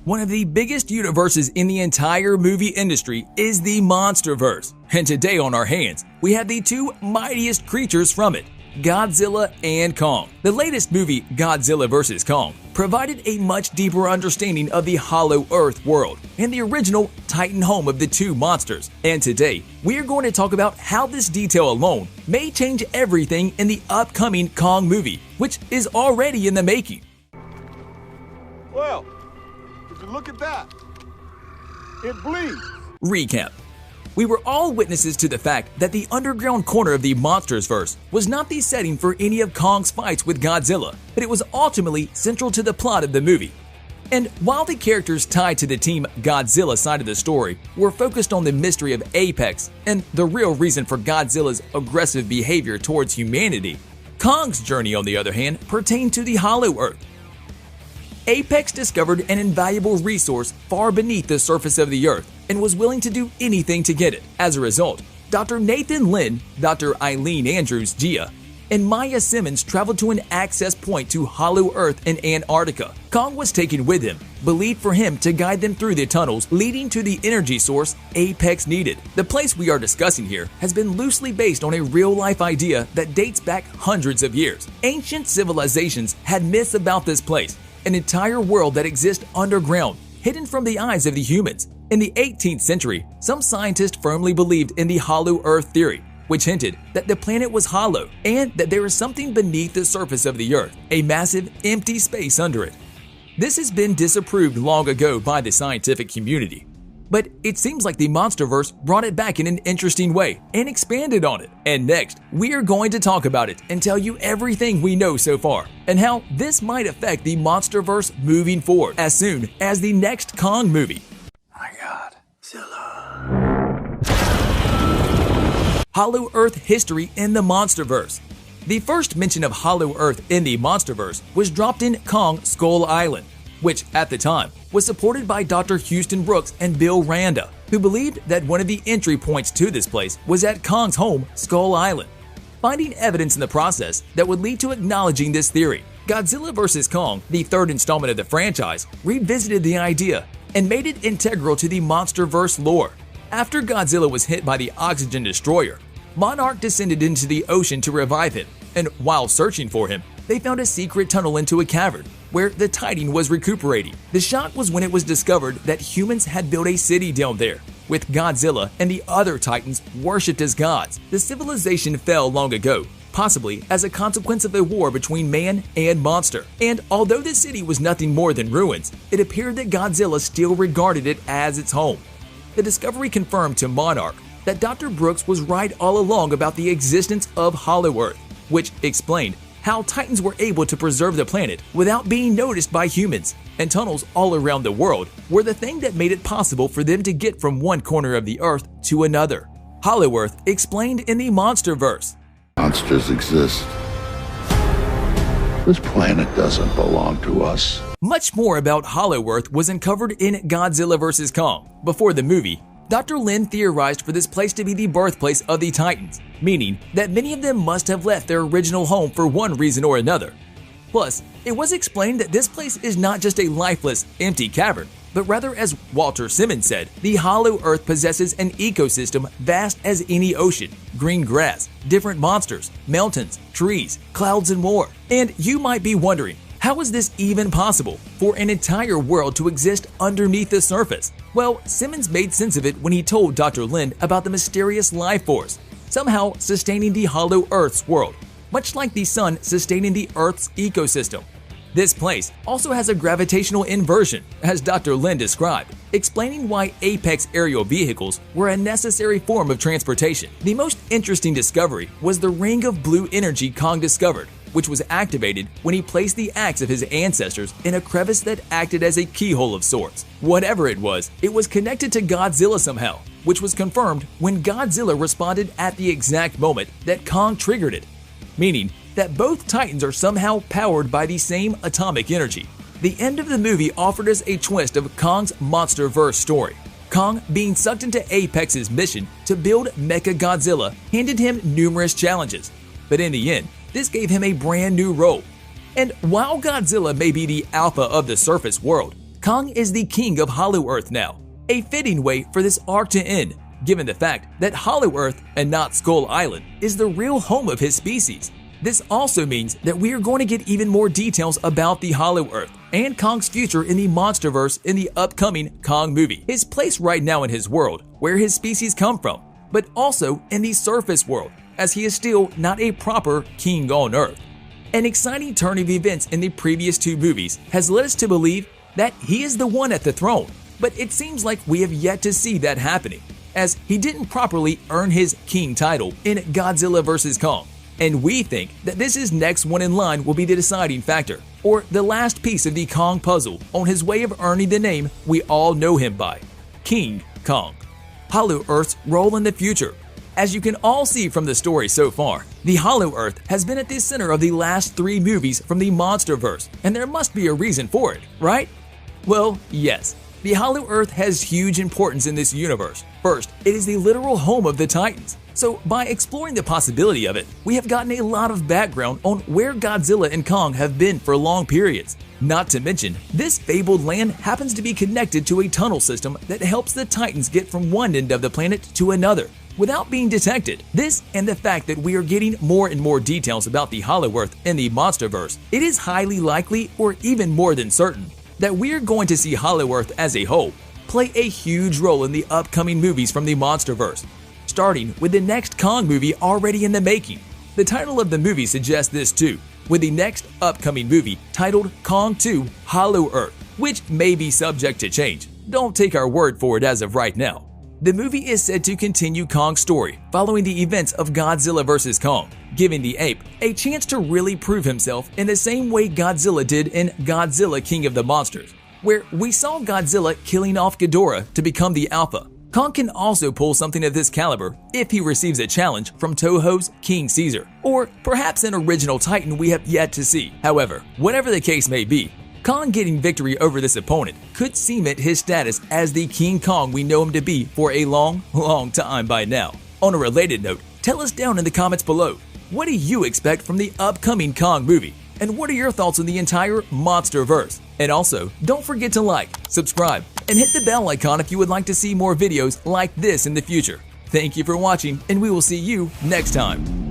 One of the biggest universes in the entire movie industry is the MonsterVerse, and today on our hands, we have the two mightiest creatures from it, Godzilla and Kong. The latest movie, Godzilla vs. Kong, provided a much deeper understanding of the Hollow Earth world and the original Titan home of the two monsters. And today, we are going to talk about how this detail alone may change everything in the upcoming Kong movie, which is already in the making. Well, would you look at that? It bleeds. Recap. We were all witnesses to the fact that the underground corner of the MonstersVerse was not the setting for any of Kong's fights with Godzilla, but it was ultimately central to the plot of the movie. And while the characters tied to the Team Godzilla side of the story were focused on the mystery of Apex and the real reason for Godzilla's aggressive behavior towards humanity, Kong's journey, on the other hand, pertained to the Hollow Earth. Apex discovered an invaluable resource far beneath the surface of the Earth and was willing to do anything to get it. As a result, Dr. Nathan Lin, Dr. Eileen Andrews Gia, and Maya Simmons traveled to an access point to Hollow Earth in Antarctica. Kong was taken with him, believed for him to guide them through the tunnels leading to the energy source Apex needed. The place we are discussing here has been loosely based on a real-life idea that dates back hundreds of years. Ancient civilizations had myths about this place, an entire world that exists underground, hidden from the eyes of the humans. In the 18th century, some scientists firmly believed in the Hollow Earth theory, which hinted that the planet was hollow and that there is something beneath the surface of the Earth, a massive, empty space under it. This has been disapproved long ago by the scientific community. But it seems like the MonsterVerse brought it back in an interesting way and expanded on it. And next, we are going to talk about it and tell you everything we know so far and how this might affect the MonsterVerse moving forward as soon as the next Kong movie. My God, Zilla. Hollow Earth history in the MonsterVerse. The first mention of Hollow Earth in the MonsterVerse was dropped in Kong Skull Island, which at the time was supported by Dr. Houston Brooks and Bill Randa, who believed that one of the entry points to this place was at Kong's home, Skull Island. Finding evidence in the process that would lead to acknowledging this theory, Godzilla vs. Kong, the third installment of the franchise, revisited the idea and made it integral to the MonsterVerse lore. After Godzilla was hit by the oxygen destroyer, Monarch descended into the ocean to revive him, and while searching for him, they found a secret tunnel into a cavern where the Titan was recuperating. The shock was when it was discovered that humans had built a city down there, with Godzilla and the other Titans worshipped as gods. The civilization fell long ago, possibly as a consequence of a war between man and monster. And although the city was nothing more than ruins, it appeared that Godzilla still regarded it as its home. The discovery confirmed to Monarch that Dr. Brooks was right all along about the existence of Hollow Earth, which explained how Titans were able to preserve the planet without being noticed by humans, and tunnels all around the world were the thing that made it possible for them to get from one corner of the Earth to another. Hollow Earth explained in the MonsterVerse. Monsters exist. This planet doesn't belong to us. Much more about Hollow Earth was uncovered in Godzilla vs. Kong. Before the movie, Dr. Lin theorized for this place to be the birthplace of the Titans, meaning that many of them must have left their original home for one reason or another. Plus, it was explained that this place is not just a lifeless, empty cavern, but rather, as Walter Simmons said, the Hollow Earth possesses an ecosystem vast as any ocean, green grass, different monsters, mountains, trees, clouds, and more. And you might be wondering, how is this even possible for an entire world to exist underneath the surface? Well, Simmons made sense of it when he told Dr. Lin about the mysterious life force, somehow sustaining the Hollow Earth's world, much like the sun sustaining the Earth's ecosystem. This place also has a gravitational inversion, as Dr. Lin described, explaining why Apex aerial vehicles were a necessary form of transportation. The most interesting discovery was the ring of blue energy Kong discovered, which was activated when he placed the axe of his ancestors in a crevice that acted as a keyhole of sorts. Whatever it was connected to Godzilla somehow, which was confirmed when Godzilla responded at the exact moment that Kong triggered it, meaning that both Titans are somehow powered by the same atomic energy. The end of the movie offered us a twist of Kong's MonsterVerse story. Kong, being sucked into Apex's mission to build Mechagodzilla, handed him numerous challenges, but in the end, this gave him a brand new role. And while Godzilla may be the alpha of the surface world, Kong is the king of Hollow Earth now, a fitting way for this arc to end, given the fact that Hollow Earth and not Skull Island is the real home of his species. This also means that we are going to get even more details about the Hollow Earth and Kong's future in the MonsterVerse in the upcoming Kong movie, his place right now in his world, where his species come from, but also in the surface world, as he is still not a proper king on Earth. An exciting turn of events in the previous two movies has led us to believe that he is the one at the throne, but it seems like we have yet to see that happening, as he didn't properly earn his king title in Godzilla vs. Kong. And we think that this is next one in line will be the deciding factor, or the last piece of the Kong puzzle on his way of earning the name we all know him by, King Kong. Hollow Earth's role in the future. As you can all see from the story so far, the Hollow Earth has been at the center of the last 3 movies from the MonsterVerse, and there must be a reason for it, right? Well, yes. The Hollow Earth has huge importance in this universe. First, it is the literal home of the Titans. So by exploring the possibility of it, we have gotten a lot of background on where Godzilla and Kong have been for long periods. Not to mention, this fabled land happens to be connected to a tunnel system that helps the Titans get from one end of the planet to another without being detected. This and the fact that we are getting more and more details about the Hollow Earth in the MonsterVerse, it is highly likely, or even more than certain, that we are going to see Hollow Earth as a whole play a huge role in the upcoming movies from the MonsterVerse, starting with the next Kong movie already in the making. The title of the movie suggests this too, with the next upcoming movie titled Kong 2 Hollow Earth, which may be subject to change. Don't take our word for it as of right now. The movie is said to continue Kong's story following the events of Godzilla vs. Kong, giving the ape a chance to really prove himself in the same way Godzilla did in Godzilla King of the Monsters, where we saw Godzilla killing off Ghidorah to become the Alpha. Kong can also pull something of this caliber if he receives a challenge from Toho's King Caesar, or perhaps an original Titan we have yet to see. However, whatever the case may be, Kong getting victory over this opponent could cement his status as the King Kong we know him to be for a long time by now. On a related note, tell us down in the comments below, what do you expect from the upcoming Kong movie? And what are your thoughts on the entire MonsterVerse? And also, don't forget to like, subscribe, and hit the bell icon if you would like to see more videos like this in the future. Thank you for watching, and we will see you next time.